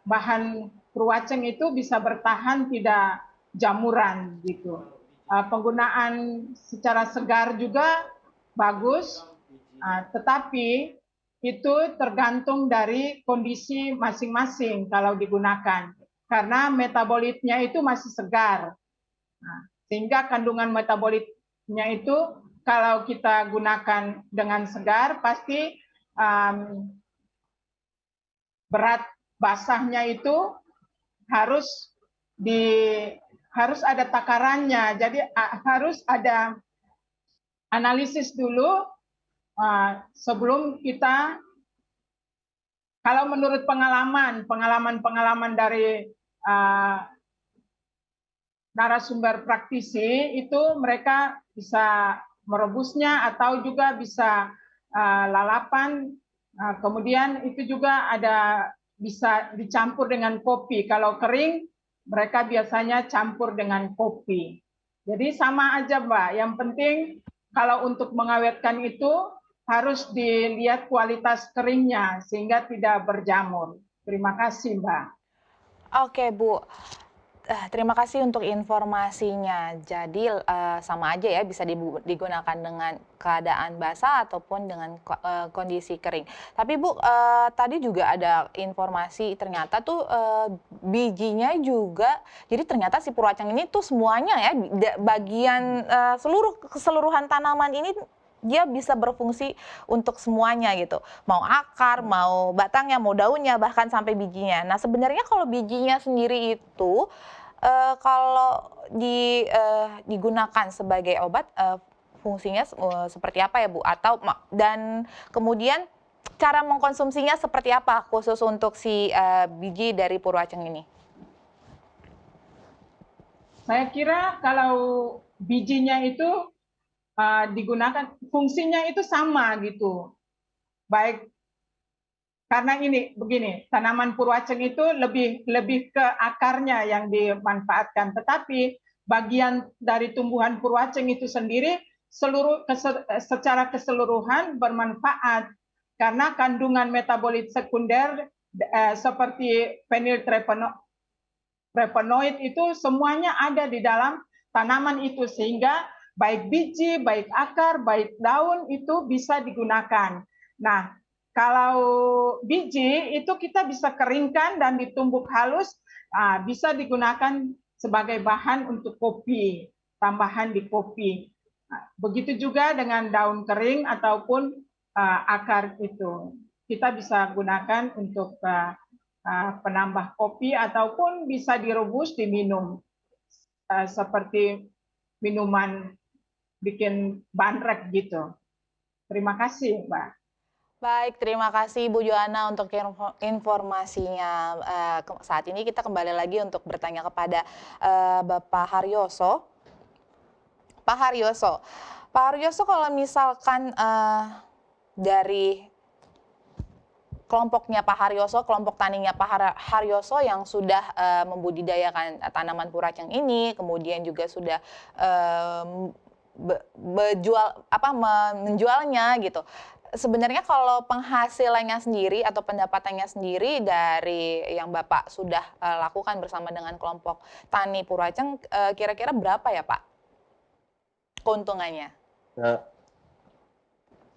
bahan Purwaceng itu bisa bertahan, tidak jamuran gitu. Penggunaan secara segar juga bagus, tetapi itu tergantung dari kondisi masing-masing kalau digunakan, karena metabolitnya itu masih segar, sehingga kandungan metabolitnya itu kalau kita gunakan dengan segar pasti berat basahnya itu harus ada takarannya. Jadi harus ada analisis dulu sebelum kita, kalau menurut pengalaman dari narasumber praktisi itu, mereka bisa merebusnya atau juga bisa lalapan, kemudian itu juga bisa dicampur dengan kopi. Kalau kering mereka biasanya campur dengan kopi. Jadi sama aja Mbak, yang penting kalau untuk mengawetkan itu harus dilihat kualitas keringnya sehingga tidak berjamur. Terima kasih Mbak. Oke Bu, terima kasih untuk informasinya. Jadi sama aja ya, bisa digunakan dengan keadaan basah ataupun dengan kondisi kering. Tapi Bu, tadi juga ada informasi ternyata tuh bijinya juga, jadi ternyata si Purwaceng ini tuh semuanya ya, bagian keseluruhan tanaman ini dia bisa berfungsi untuk semuanya gitu. Mau akar, mau batangnya, mau daunnya, bahkan sampai bijinya. Nah sebenarnya kalau bijinya sendiri itu kalau digunakan sebagai obat, fungsinya seperti apa ya Bu? Dan kemudian cara mengkonsumsinya seperti apa khusus untuk si biji dari Purwaceng ini? Saya kira kalau bijinya itu digunakan, fungsinya itu sama gitu. Baik, karena ini begini, tanaman purwaceng itu lebih ke akarnya yang dimanfaatkan, tetapi bagian dari tumbuhan purwaceng itu sendiri secara keseluruhan bermanfaat karena kandungan metabolit sekunder seperti feniltrepanoid itu semuanya ada di dalam tanaman itu, sehingga baik biji, baik akar, baik daun itu bisa digunakan. Nah, kalau biji itu kita bisa keringkan dan ditumbuk halus, bisa digunakan sebagai bahan untuk kopi, tambahan di kopi. Begitu juga dengan daun kering ataupun akar itu. Kita bisa gunakan untuk penambah kopi ataupun bisa direbus diminum seperti minuman bikin bandrek gitu. Terima kasih, Mbak. Baik, terima kasih Bu Joanna untuk informasinya. Saat ini kita kembali lagi untuk bertanya kepada Bapak Haryoso. Pak Haryoso, kalau misalkan dari kelompoknya Pak Haryoso, kelompok taninya Pak Haryoso yang sudah membudidayakan tanaman purwaceng ini, kemudian juga sudah menjualnya gitu. Sebenarnya kalau penghasilannya sendiri atau pendapatannya sendiri dari yang Bapak sudah lakukan bersama dengan kelompok tani purwaceng, kira-kira berapa ya Pak keuntungannya?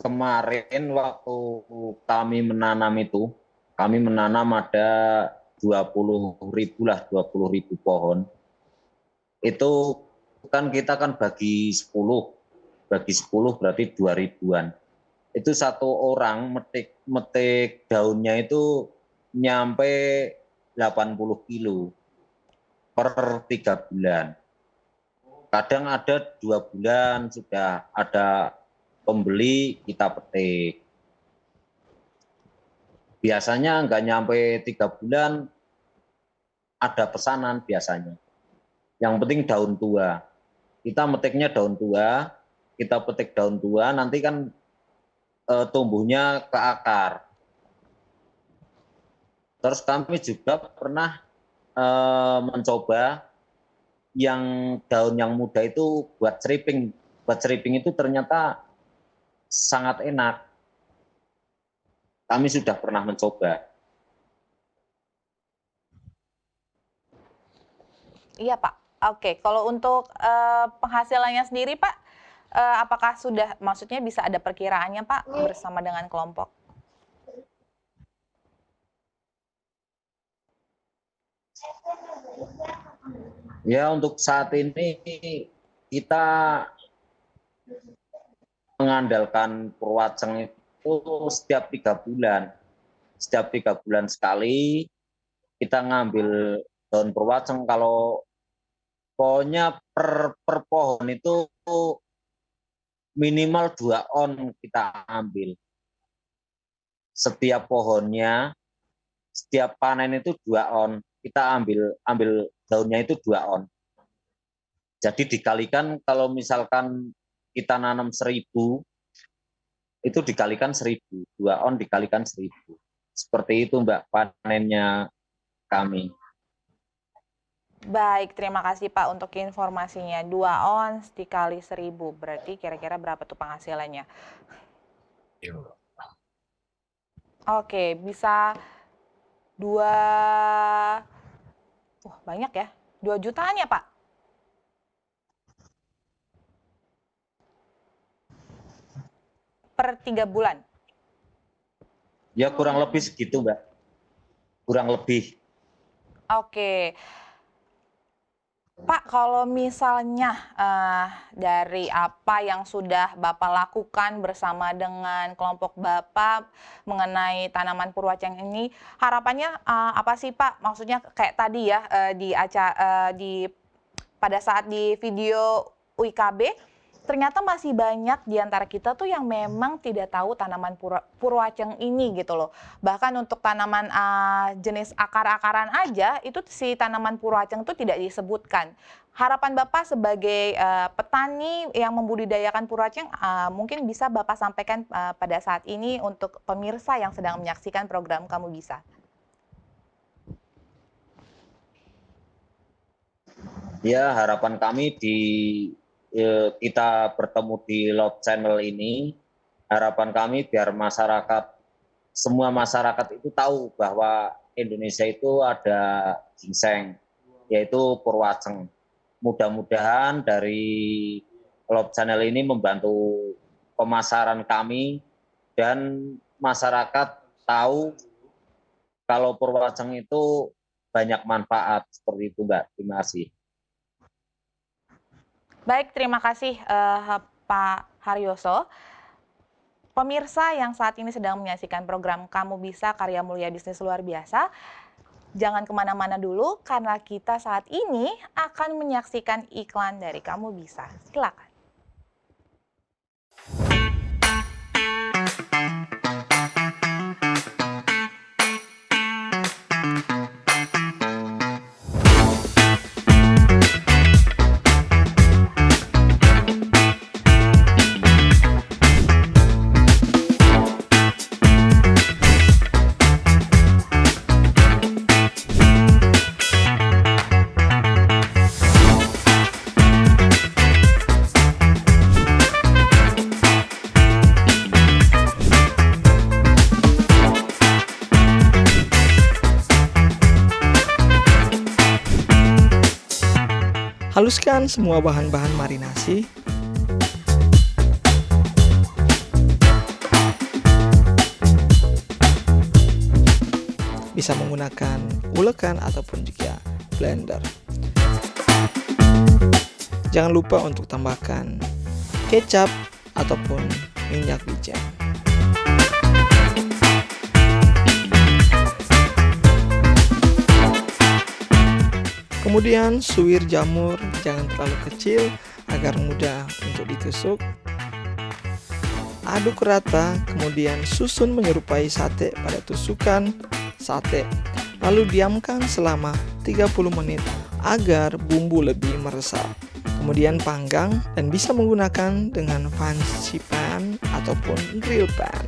Kemarin waktu kami menanam itu, kami menanam ada 20.000 lah, 20.000 pohon. Itu kan kita kan bagi 10 berarti 2.000-an. Itu satu orang metik daunnya itu nyampe 80 kilo per 3 bulan. Kadang ada 2 bulan sudah ada pembeli, kita petik. Biasanya nggak nyampe 3 bulan ada pesanan biasanya. Yang penting daun tua. Kita metiknya daun tua, kita petik daun tua, nanti kan tumbuhnya ke akar. Terus kami juga pernah mencoba yang daun yang muda itu buat seriping. Buat seriping itu ternyata sangat enak. Kami sudah pernah mencoba. Iya Pak. Oke, kalau untuk penghasilannya sendiri Pak, apakah sudah, maksudnya bisa ada perkiraannya Pak bersama dengan kelompok? Ya, untuk saat ini kita mengandalkan purwaceng itu setiap 3 bulan. Setiap 3 bulan sekali kita ngambil daun purwaceng. Kalau pokoknya per pohon itu minimal 2 on kita ambil. Setiap pohonnya, setiap panen itu 2 on. Kita ambil daunnya itu 2 on. Jadi dikalikan kalau misalkan kita nanam 1.000, itu dikalikan 1.000. 2 on dikalikan 1.000. Seperti itu Mbak panennya kami. Baik, terima kasih Pak untuk informasinya. 2 ons dikali 1.000, berarti kira-kira berapa tuh penghasilannya? Oke, bisa 2, banyak ya, 2 jutaan ya Pak? Per 3 bulan? Ya kurang lebih segitu Mbak, kurang lebih. Oke. Pak, kalau misalnya dari apa yang sudah Bapak lakukan bersama dengan kelompok Bapak mengenai tanaman purwaceng ini, harapannya apa sih Pak? Maksudnya kayak tadi ya pada saat di video UIKB, ternyata masih banyak di antara kita tuh yang memang tidak tahu tanaman purwaceng ini gitu loh. Bahkan untuk tanaman jenis akar-akaran aja itu si tanaman purwaceng tuh tidak disebutkan. Harapan Bapak sebagai petani yang membudidayakan purwaceng mungkin bisa Bapak sampaikan pada saat ini untuk pemirsa yang sedang menyaksikan program Kamu Bisa. Ya, harapan kami kita bertemu di Love Channel ini, harapan kami biar semua masyarakat itu tahu bahwa Indonesia itu ada ginseng, yaitu purwaceng. Mudah-mudahan dari Love Channel ini membantu pemasaran kami dan masyarakat tahu kalau purwaceng itu banyak manfaat seperti itu, Mbak. Terima kasih. Baik, terima kasih Pak Haryoso. Pemirsa yang saat ini sedang menyaksikan program Kamu Bisa Karya Mulia Bisnis Luar Biasa, jangan kemana-mana dulu karena kita saat ini akan menyaksikan iklan dari Kamu Bisa. Silakan. Haluskan semua bahan-bahan marinasi. Bisa menggunakan ulekan ataupun juga blender. Jangan lupa untuk tambahkan kecap ataupun minyak wijen. Kemudian suwir jamur jangan terlalu kecil agar mudah untuk ditusuk. Aduk rata, kemudian susun menyerupai sate pada tusukan sate. Lalu diamkan selama 30 menit agar bumbu lebih meresap. Kemudian panggang dan bisa menggunakan dengan fancy pan ataupun grill pan.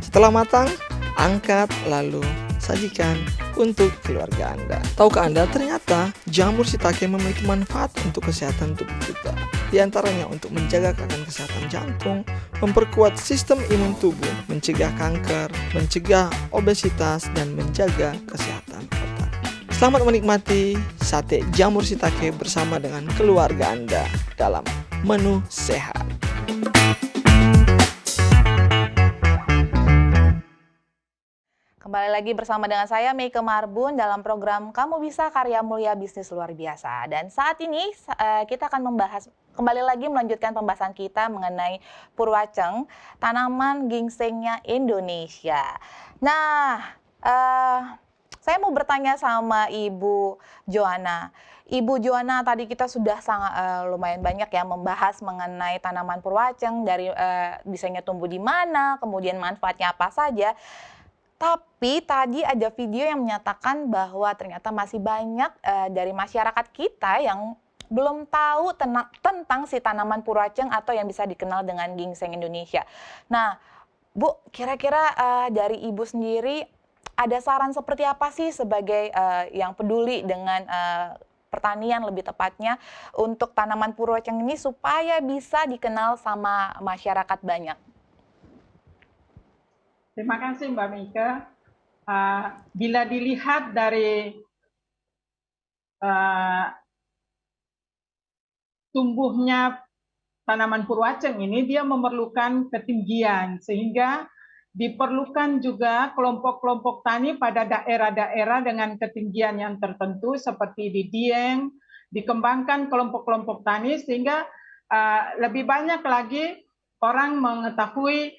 Setelah matang, angkat lalu sajikan untuk keluarga Anda. Tahukah Anda ternyata jamur shiitake memiliki manfaat untuk kesehatan tubuh kita. Di antaranya untuk menjaga kesehatan jantung, memperkuat sistem imun tubuh, mencegah kanker, mencegah obesitas, dan menjaga kesehatan otak. Selamat menikmati sate jamur shiitake bersama dengan keluarga Anda dalam menu sehat. Kembali lagi bersama dengan saya Meike Marbun dalam program Kamu Bisa Karya Mulia Bisnis Luar Biasa. Dan saat ini kita akan kembali lagi melanjutkan pembahasan kita mengenai purwaceng, tanaman ginsengnya Indonesia. Nah, saya mau bertanya sama Ibu Joanna. Ibu Joanna, tadi kita sudah sangat lumayan banyak ya membahas mengenai tanaman purwaceng, dari bisanya tumbuh di mana, kemudian manfaatnya apa saja. Tapi tadi ada video yang menyatakan bahwa ternyata masih banyak dari masyarakat kita yang belum tahu tentang si tanaman purwaceng atau yang bisa dikenal dengan ginseng Indonesia. Nah, Bu, kira-kira dari Ibu sendiri ada saran seperti apa sih sebagai yang peduli dengan pertanian lebih tepatnya untuk tanaman purwaceng ini supaya bisa dikenal sama masyarakat banyak? Terima kasih Mbak Meike. Bila dilihat dari tumbuhnya tanaman purwaceng ini, dia memerlukan ketinggian, sehingga diperlukan juga kelompok-kelompok tani pada daerah-daerah dengan ketinggian yang tertentu seperti di Dieng, dikembangkan kelompok-kelompok tani sehingga lebih banyak lagi orang mengetahui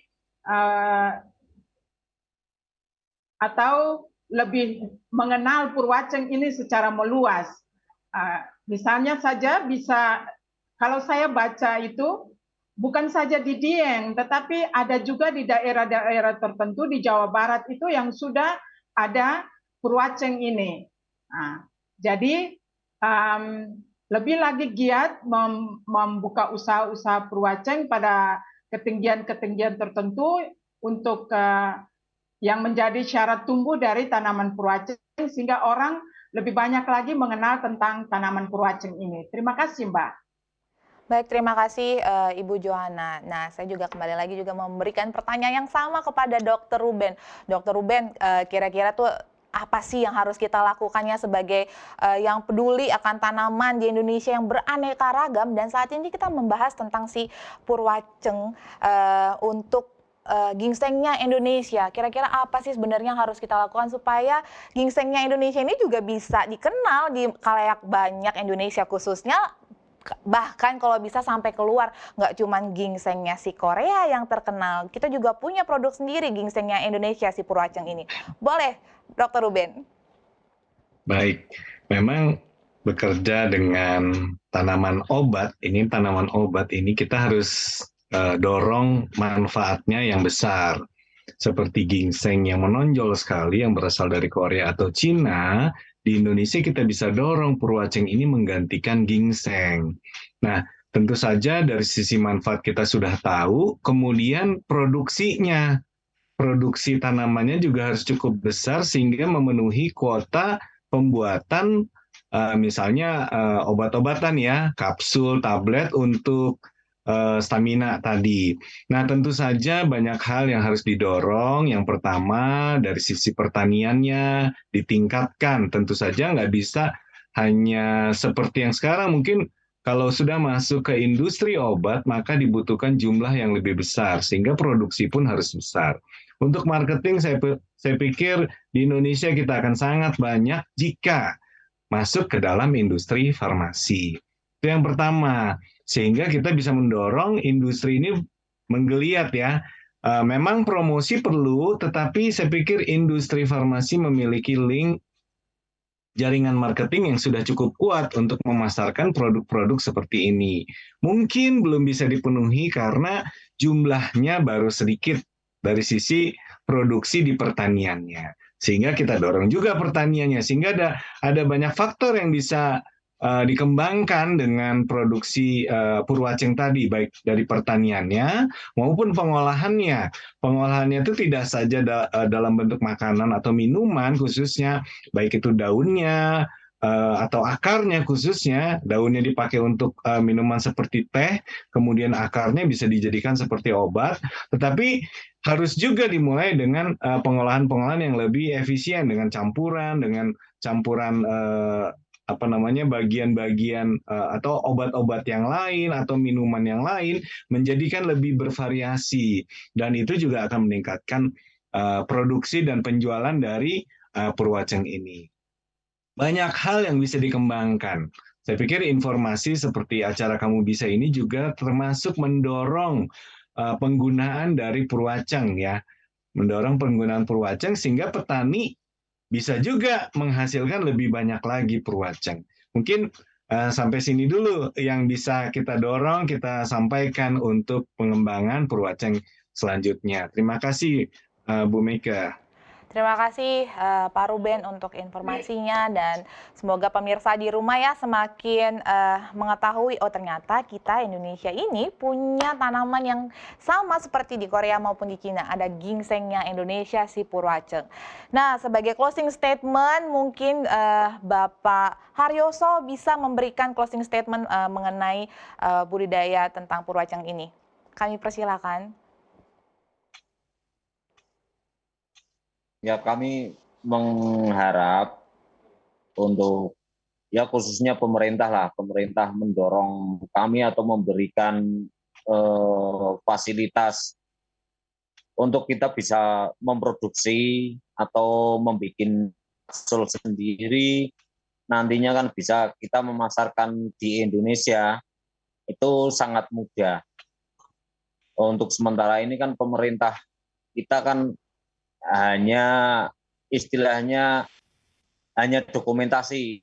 atau lebih mengenal purwaceng ini secara meluas. Misalnya saja bisa, kalau saya baca itu bukan saja di Dieng, tetapi ada juga di daerah-daerah tertentu di Jawa Barat itu yang sudah ada Purwaceng ini. Nah, jadi lebih lagi giat membuka usaha-usaha Purwaceng pada ketinggian-ketinggian tertentu untuk yang menjadi syarat tumbuh dari tanaman Purwaceng sehingga orang lebih banyak lagi mengenal tentang tanaman Purwaceng ini. Terima kasih, Mbak. Baik, terima kasih Ibu Johanna. Nah, saya juga kembali lagi juga memberikan pertanyaan yang sama kepada Dr. Ruben. Dr. Ruben, kira-kira tuh apa sih yang harus kita lakukannya sebagai yang peduli akan tanaman di Indonesia yang beraneka ragam, dan saat ini kita membahas tentang si Purwaceng untuk gingsengnya Indonesia. Kira-kira apa sih sebenarnya yang harus kita lakukan supaya gingsengnya Indonesia ini juga bisa dikenal di khalayak banyak Indonesia khususnya, bahkan kalau bisa sampai keluar, nggak cuma gingsengnya si Korea yang terkenal, kita juga punya produk sendiri gingsengnya Indonesia si Purwaceng ini. Boleh, Dr. Ruben? Baik, memang bekerja dengan tanaman obat ini kita harus dorong manfaatnya yang besar. Seperti gingseng yang menonjol sekali yang berasal dari Korea atau Cina, di Indonesia kita bisa dorong Purwaceng ini menggantikan gingseng. Nah, tentu saja dari sisi manfaat kita sudah tahu, kemudian produksinya. Produksi tanamannya juga harus cukup besar sehingga memenuhi kuota pembuatan misalnya obat-obatan ya, kapsul, tablet untuk stamina tadi. Nah, tentu saja banyak hal yang harus didorong. Yang pertama, dari sisi pertaniannya ditingkatkan. Tentu saja nggak bisa hanya seperti yang sekarang. Mungkin kalau sudah masuk ke industri obat, maka dibutuhkan jumlah yang lebih besar, sehingga produksi pun harus besar. Untuk marketing, saya pikir di Indonesia kita akan sangat banyak jika masuk ke dalam industri farmasi. Itu yang pertama. Sehingga kita bisa mendorong industri ini menggeliat ya. Memang promosi perlu, tetapi saya pikir industri farmasi memiliki link jaringan marketing yang sudah cukup kuat untuk memasarkan produk-produk seperti ini. Mungkin belum bisa dipenuhi karena jumlahnya baru sedikit dari sisi produksi di pertaniannya. Sehingga kita dorong juga pertaniannya, sehingga ada banyak faktor yang bisa dikembangkan dengan produksi Purwaceng tadi, baik dari pertaniannya maupun pengolahannya. Pengolahannya itu tidak saja dalam bentuk makanan atau minuman khususnya, baik itu daunnya atau akarnya khususnya. Daunnya dipakai untuk minuman seperti teh, kemudian akarnya bisa dijadikan seperti obat, tetapi harus juga dimulai dengan pengolahan-pengolahan yang lebih efisien dengan campuran bagian-bagian atau obat-obat yang lain atau minuman yang lain, menjadikan lebih bervariasi, dan itu juga akan meningkatkan produksi dan penjualan dari Purwaceng ini. Banyak hal yang bisa dikembangkan. Saya pikir informasi seperti acara Kamu Bisa ini juga termasuk mendorong penggunaan dari Purwaceng ya, mendorong penggunaan Purwaceng sehingga petani bisa juga menghasilkan lebih banyak lagi Purwaceng. Mungkin sampai sini dulu yang bisa kita dorong, kita sampaikan untuk pengembangan Purwaceng selanjutnya. Terima kasih Bu Mega. Terima kasih Pak Ruben untuk informasinya, dan semoga pemirsa di rumah ya semakin mengetahui, oh ternyata kita Indonesia ini punya tanaman yang sama seperti di Korea maupun di Cina. Ada gingsengnya Indonesia si Purwaceng. Nah, sebagai closing statement mungkin Bapak Haryoso bisa memberikan closing statement mengenai budidaya tentang Purwaceng ini. Kami persilakan. Ya, kami mengharap untuk ya khususnya pemerintah mendorong kami atau memberikan fasilitas untuk kita bisa memproduksi atau membuat kapsul sendiri. Nantinya kan bisa kita memasarkan di Indonesia, itu sangat mudah. Untuk sementara ini kan pemerintah kita kan hanya istilahnya hanya dokumentasi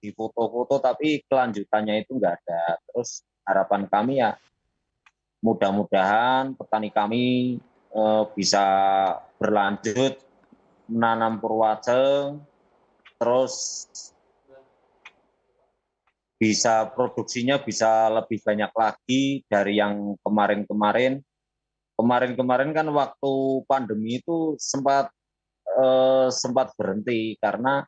di foto-foto, tapi kelanjutannya itu enggak ada. Terus harapan kami ya mudah-mudahan petani kami bisa berlanjut menanam purwaceng, terus bisa produksinya bisa lebih banyak lagi dari yang kemarin-kemarin. Kemarin-kemarin kan waktu pandemi itu sempat berhenti karena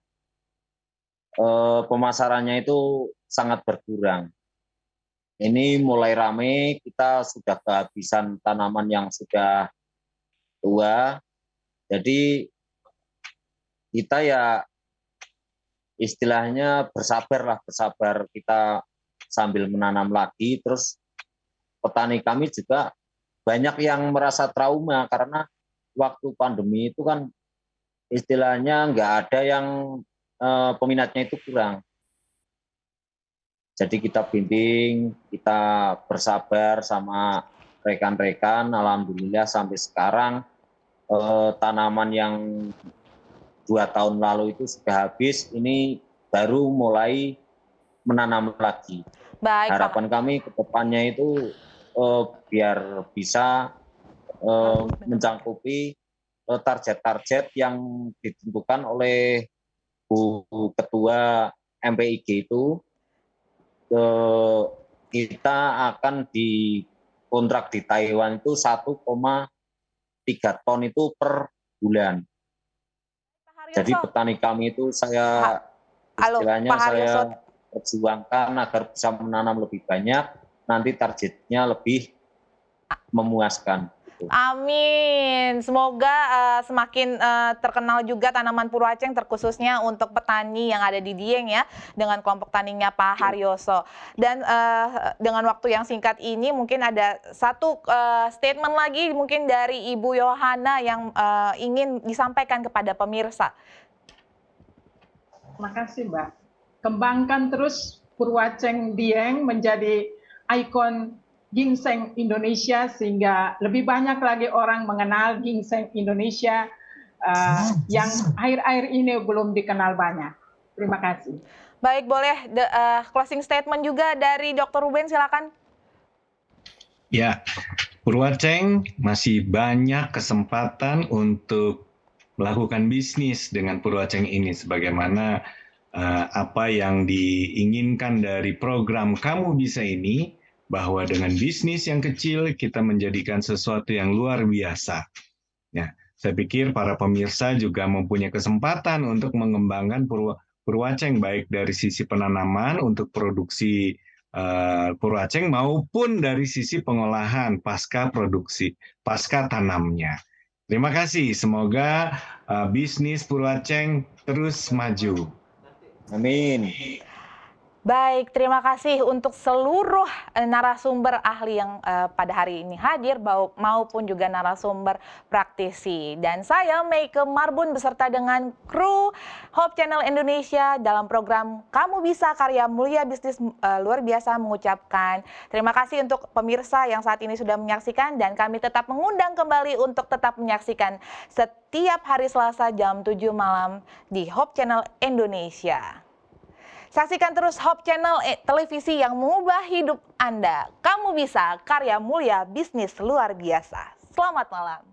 pemasarannya itu sangat berkurang. Ini mulai rame, kita sudah kehabisan tanaman yang sudah tua. Jadi kita ya istilahnya bersabar kita sambil menanam lagi. Terus petani kami juga banyak yang merasa trauma karena waktu pandemi itu kan istilahnya nggak ada yang peminatnya itu kurang. Jadi kita bimbing, kita bersabar sama rekan-rekan, alhamdulillah sampai sekarang tanaman yang 2 tahun lalu itu sudah habis, ini baru mulai menanam lagi. Baik, harapan kami ke depannya itu biar bisa mencakupi target-target yang ditentukan oleh Bu Ketua MPIG itu. Kita akan dikontrak di Taiwan itu 1,3 ton itu per bulan. Jadi petani kami itu istilahnya saya perjuangkan agar bisa menanam lebih banyak, nanti targetnya lebih memuaskan. Amin. Semoga semakin terkenal juga tanaman Purwaceng terkhususnya untuk petani yang ada di Dieng ya, dengan kelompok taninya Pak Haryoso. Dan dengan waktu yang singkat ini mungkin ada satu statement lagi mungkin dari Ibu Yohana yang ingin disampaikan kepada pemirsa. Terima kasih Mbak. Kembangkan terus Purwaceng Dieng menjadi ikon ginseng Indonesia sehingga lebih banyak lagi orang mengenal ginseng Indonesia yang akhir-akhir ini belum dikenal banyak. Terima kasih. Baik, boleh closing statement juga dari Dr. Ruben, silakan. Ya, Purwaceng masih banyak kesempatan untuk melakukan bisnis dengan Purwaceng ini sebagaimana apa yang diinginkan dari program Kamu Bisa ini, bahwa dengan bisnis yang kecil kita menjadikan sesuatu yang luar biasa. Ya, saya pikir para pemirsa juga mempunyai kesempatan untuk mengembangkan Purwaceng baik dari sisi penanaman untuk produksi Purwaceng maupun dari sisi pengolahan pasca produksi, pasca tanamnya. Terima kasih, semoga bisnis Purwaceng terus maju. Amin. Baik, terima kasih untuk seluruh narasumber ahli yang pada hari ini hadir maupun juga narasumber praktisi. Dan saya Meike Marbun beserta dengan kru Hope Channel Indonesia dalam program Kamu Bisa Karya Mulia Bisnis Luar Biasa mengucapkan terima kasih untuk pemirsa yang saat ini sudah menyaksikan, dan kami tetap mengundang kembali untuk tetap menyaksikan setiap hari Selasa jam 7 malam di Hope Channel Indonesia. Saksikan terus Hope Channel televisi yang mengubah hidup Anda. Kamu Bisa, karya mulia bisnis luar biasa. Selamat malam.